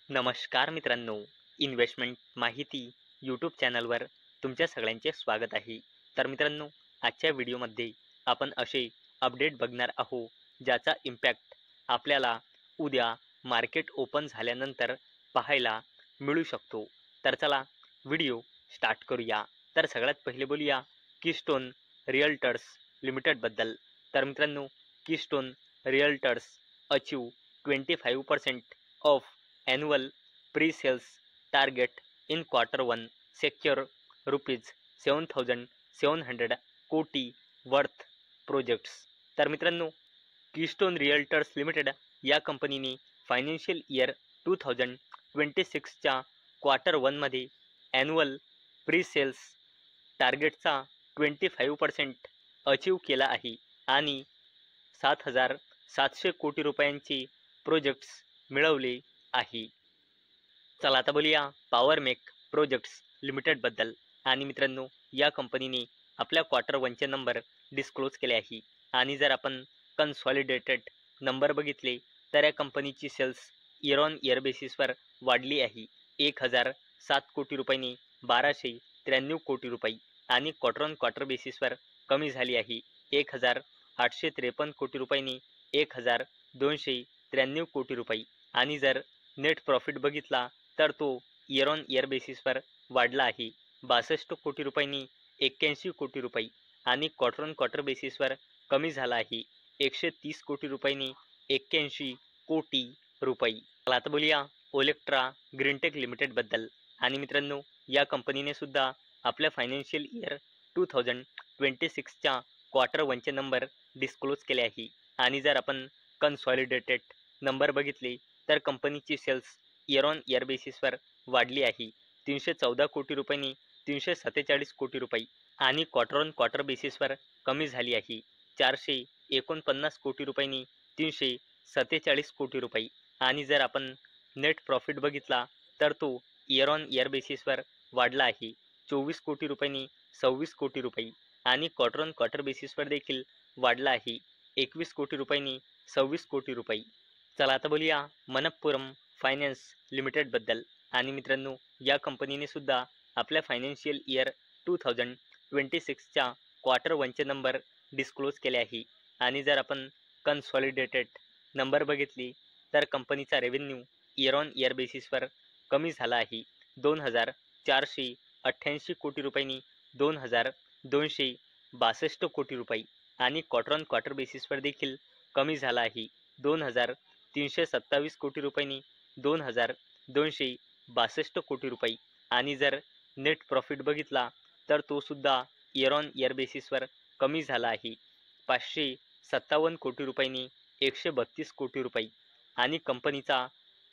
नमस्कार मित्रांनो, इन्व्हेस्टमेंट माहिती यूट्यूब चॅनलवर तुमच्या सगळ्यांचे स्वागत आहे. तर मित्रांनो, आजच्या व्हिडिओमध्ये आपण असे अपडेट बघणार आहोत, ज्याचा इम्पॅक्ट आपल्याला उद्या मार्केट ओपन झाल्यानंतर पाहायला मिळू शकतो. तर चला व्हिडिओ स्टार्ट करूया. तर सगळ्यात पहिले बोलूया कीस्टोन रिअल्टर्स लिमिटेडबद्दल. तर मित्रांनो, keystone realtors achieve 25% of annual pre-sales target in quarter 1 secure rupees 7,700 कोटी वर्थ प्रोजेक्ट्स. तर मित्रांनो, कीस्टोन रिअल्टर्स लिमिटेड या कंपनीने फायनान्शियल इयर 2026च्या क्वार्टर 1मध्ये ॲन्युअल प्री सेल्स टार्गेटचा 25% अचीव केला आहे आणि 7,700 कोटी रुपयांचे प्रोजेक्ट्स मिळवले आहे. चला आता बोलूया पॉवरमेक प्रोजेक्ट्स लिमिटेडबद्दल. आणि मित्रांनो, या कंपनीने आपल्या क्वार्टर 1चे नंबर डिस्क्लोज केले आहे. आणि जर आपण कन्सॉलिडेटेड नंबर बघितले तर या कंपनीची सेल्स इयर ऑन इयर बेसिसवर वाढली आहे 1,007 कोटी रुपयांनी 1,293 कोटी रुपये आणि क्वार्टर ऑन क्वार्टर बेसिसवर कमी झाली आहे 1,853 कोटी रुपयांनी 1,293 कोटी रुपये. आणि जर नेट प्रॉफिट बघितला तर तो इयर ऑन इयर बेसिसवर वाढला आहे 62 कोटी रुपयांनी 81 कोटी रुपये आणि क्वार्टर ऑन क्वार्टर बेसिसवर कमी झाला आहे 130 कोटी रुपयांनी 81 कोटी रुपये. चला आता बोलूया ओलेक्ट्रा ग्रीनटेक लिमिटेडबद्दल. आणि मित्रांनो, या कंपनीने सुद्धा आपल्या फायनान्शियल इयर 2026च्या क्वार्टर 1चे नंबर डिस्क्लोज केले आहे. आणि जर आपण कन्सॉलिडेटेड नंबर बघितले तर कंपनीची सेल्स इयर ऑन इयर बेसिसवर वाढली आहे 314 कोटी रुपयांनी 347 कोटी रुपये आणि क्वार्टर ऑन क्वार्टर बेसिसवर कमी झाली आहे 449 कोटी रुपयांनी 347 कोटी रुपये. आणि जर आपण नेट प्रॉफिट बघितला तर तो इयर ऑन इयर बेसिसवर वाढला आहे 24 कोटी रुपयांनी 26 कोटी रुपये आणि क्वार्टर ऑन क्वार्टर बेसिसवर देखील वाढला आहे 21 कोटी रुपयांनी 26 कोटी रुपये. चला आता बोलूया मनप्पुरम फायनान्स लिमिटेडबद्दल. आणि मित्रांनो, या कंपनीने सुद्धा आपल्या फायनान्शियल इयर 2026च्या क्वार्टर 1चे नंबर डिस्क्लोज केले आहे. आणि जर आपण कन्सॉलिडेटेड नंबर बघितली तर कंपनीचा रेव्हेन्यू इयर ऑन इयर बेसिसवर कमी झाला आहे 2,488 कोटी रुपयांनी 2,262 कोटी रुपये आणि क्वार्टर ऑन क्वार्टर बेसिसवर देखील कमी झाला आहे 2,327 कोटी रुपयांनी 2,262 कोटी रुपये. आणि जर नेट प्रॉफिट बघितला तर तो सुद्धा इयर ऑन इयर बेसिसवर कमी झाला आहे 557 कोटी रुपयांनी 132 कोटी रुपये आणि कंपनीचा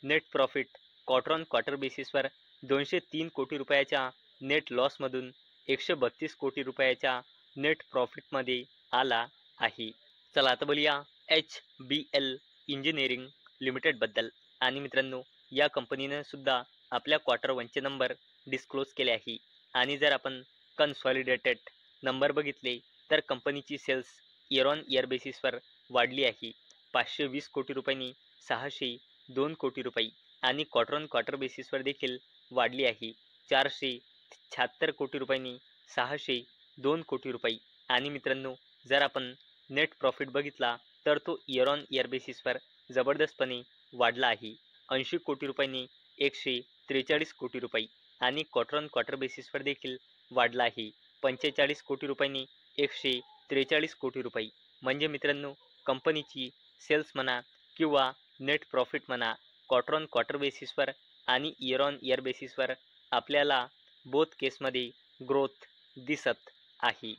net profit quarter on quarter बेसिसवर 203 कोटी रुपयाच्या नेट लॉसमधून 132 कोटी रुपयाच्या नेट प्रॉफिटमध्ये आला आहे. चला आता बोलूया HBL इंजिनिअरिंग लिमिटेडबद्दल. आणि मित्रांनो, या कंपनीने सुद्धा आपल्या क्वार्टर 1चे नंबर डिस्क्लोज केले आहे. आणि जर आपण कन्सॉलिडेटेड नंबर बघितले तर कंपनीची सेल्स इयर ऑन इयर बेसिसवर वाढली आहे 520 कोटी रुपयांनी 602 कोटी रुपये आणि क्वार्टर ऑन क्वार्टर बेसिसवर देखील वाढली आहे 476 कोटी रुपयांनी 602 कोटी रुपये. आणि मित्रांनो, जर आपण नेट प्रॉफिट बघितला तर तो इयर ऑन इयर बेसिसवर जबरदस्तपणे वाढला आहे 80 कोटी रुपयांनी 143 कोटी रुपये आणि क्वार्टर ऑन क्वार्टर बेसिसवर देखील वाढला आहे 45 कोटी रुपयांनी 143 कोटी रुपये. म्हणजे मित्रांनो, कंपनीची सेल्स म्हणा किंवा नेट प्रॉफिट म्हणा क्वार्टर ऑन क्वार्टर बेसिसवर आणि इयर ऑन इयर बेसिसवर आपल्याला बोथ केसमध्ये ग्रोथ दिसत आहे.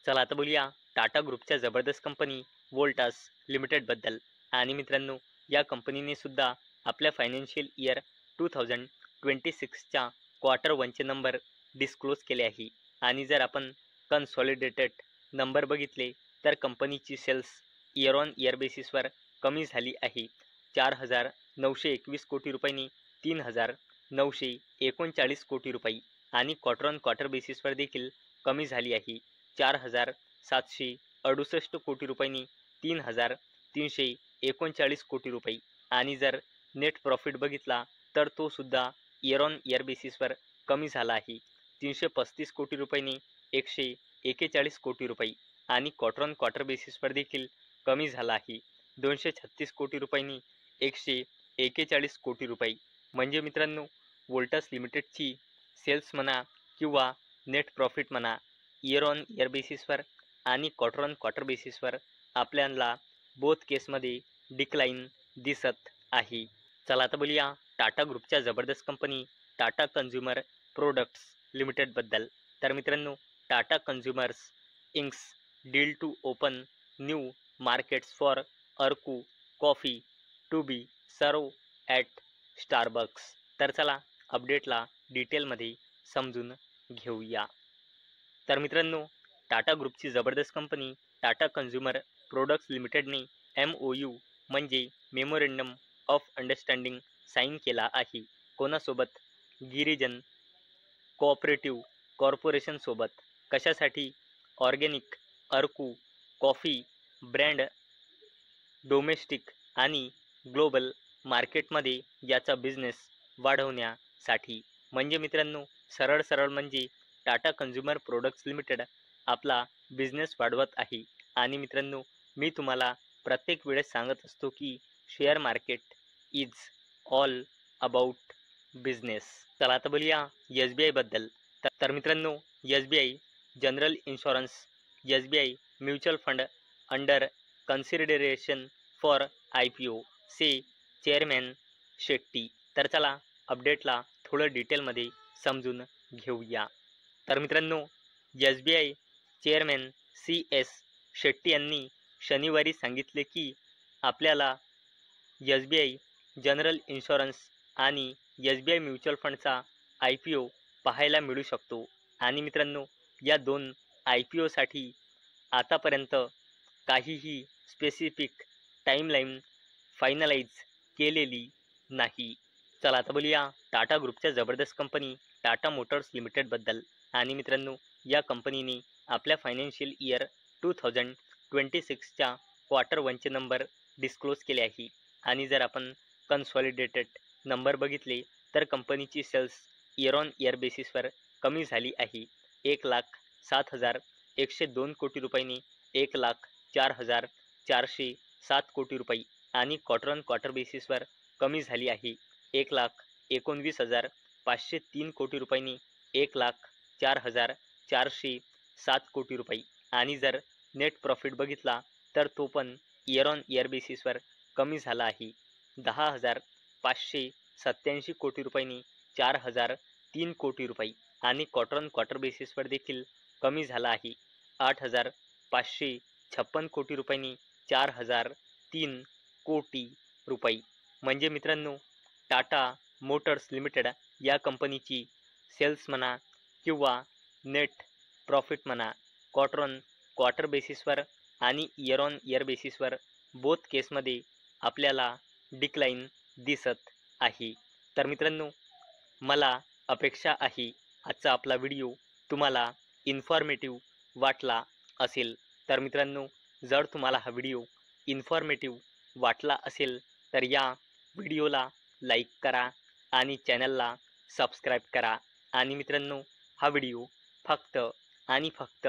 चला आता बोलूया टाटा ग्रुपच्या जबरदस्त कंपनी वोल्टास लिमिटेडबद्दल. आणि मित्रांनो, या कंपनीने सुद्धा आपल्या फायनान्शियल इयर 2026च्या क्वार्टर 1चे नंबर डिस्क्लोज केले आहे. आणि जर आपण कन्सॉलिडेटेड नंबर बघितले तर कंपनीची सेल्स इयर ऑन इयर बेसिसवर कमी झाली आहे 4,921 कोटी रुपयांनी 3,939 कोटी रुपये आणि क्वार्टर ऑन क्वार्टर बेसिसवर देखील कमी झाली आहे 4,768 कोटी रुपयांनी 3,339 कोटी रुपये. आणि जर नेट प्रॉफिट बघितला तर तो सुद्धा इयर ऑन इयर बेसिसवर कमी झाला आहे. 335 कोटी रुपयांनी 141 कोटी रुपये आणि क्वार्टर ऑन क्वार्टर बेसिसवर देखील कमी झाला आहे. 236 कोटी रुपयांनी 141 कोटी रुपये. म्हणजे मित्रांनो, वोल्टास लिमिटेडची सेल्स म्हणा किंवा नेट प्रॉफिट म्हणा, इयर ऑन इयर बेसिसवर आणि क्वार्टर ऑन क्वार्टर बेसिसवर आपल्याला बोथ केसमध्ये डिक्लाइन दिसत आहे. चला आता बोलूया टाटा ग्रुपच्या जबरदस्त कंपनी टाटा कन्झ्युमर प्रोडक्ट्स लिमिटेडबद्दल. तर मित्रांनो, Tata consumers inks deal to open new markets for Araku coffee to be serve at Starbucks. तर चला अपडेटला डिटेलमध्ये समजून घेऊया. तर मित्रांनो, टाटा ग्रुपची जबरदस्त कंपनी टाटा कन्झ्युमर प्रोडक्ट्स लिमिटेडने MOU म्हणजे मेमोरेंडम ऑफ अंडरस्टँडिंग साईन केला आहे. कोणासोबत? गिरिजन कोऑपरेटिव्ह कॉर्पोरेशनसोबत. कशासाठी? Organic Araku coffee brand domestic आणि ग्लोबल मार्केटमध्ये याचा बिझनेस वाढवण्यासाठी. म्हणजे मित्रांनो, सरळ म्हणजे टाटा कन्झ्युमर प्रोडक्ट्स लिमिटेड आपला बिझनेस वाढवत आहे. आणि मित्रांनो, मी तुम्हाला प्रत्येक वेळेस सांगत असतो की share market is all about business. चला आता बोलूया SBI बद्दल. तर मित्रांनो, SBI general insurance SBI mutual fund under consideration for IPO say chairman Shetty. तर चला अपडेटला थोडं डिटेलमध्ये समजून घेऊया. तर मित्रांनो, SBI चेअरमॅन CS शेट्टी यांनी शनिवारी सांगितले की आपल्याला SBI जनरल इन्शुरन्स आणि SBI म्युच्युअल फंडचा IPO पाहायला मिळू शकतो. आणि मित्रांनो, या दोन IPOसाठी आतापर्यंत काहीही स्पेसिफिक टाईमलाईन फायनलाइज केलेली नाही. चला आता बोलूया टाटा ग्रुपच्या जबरदस्त कंपनी टाटा मोटर्स लिमिटेडबद्दल. आणि मित्रांनो, या कंपनीने आपल्या फायनान्शियल इयर 2026च्या क्वार्टर 1चे नंबर डिस्क्लोज केले आहे. आणि जर आपण कन्सॉलिडेटेड नंबर बघितले तर कंपनीची सेल्स इयर ऑन इयर बेसिसवर कमी झाली आहे. 1,07,102 कोटी रुपयांनी 1,04,407 कोटी रुपये आणि क्वार्टर ऑन क्वार्टर बेसिसवर कमी झाली आहे. 1,19,503 कोटी रुपयांनी 1,04,407 कोटी रुपये. आणि जर नेट प्रॉफिट बघितला तर तो पण इयर ऑन इयर बेसिसवर कमी झाला आहे. 10,587 कोटी रुपयांनी 4,003 कोटी रुपये आणि क्वार्टर ऑन क्वार्टर बेसिसवर देखील कमी झाला आहे. 8,556 कोटी रुपयांनी 4,003 कोटी रुपये. म्हणजे मित्रांनो, टाटा मोटर्स लिमिटेड या कंपनीची सेल्स म्हणा किंवा नेट प्रॉफिट म्हणा, क्वार्टर ऑन क्वार्टर बेसिसवर आणि इयर ऑन इयर बेसिसवर बोथ केसमध्ये आपल्याला डिक्लाइन दिसत आहे. तर मित्रांनो, मला अपेक्षा आहे आजचा आपला व्हिडिओ तुम्हाला इन्फॉर्मेटिव्ह वाटला असेल. तर मित्रांनो, जर तुम्हाला हा व्हिडिओ इन्फॉर्मेटिव्ह वाटला असेल तर या व्हिडिओला लाईक करा आणि चॅनलला सबस्क्राईब करा. आणि मित्रांनो, हा व्हिडिओ फक्त आणि फक्त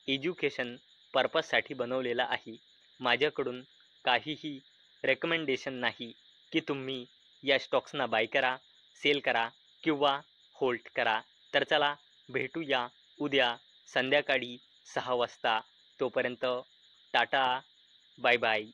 एज्युकेशन पर्पजसाठी बनवलेला आहे. माझ्याकडून काहीही रेकमेंडेशन नाही की तुम्ही या स्टॉक्सना बाय करा, सेल करा किंवा होल्ड करा. तर चला भेटूया उद्या संध्याकाळी 6 वाजता. तोपर्यंत टाटा, बाय बाय.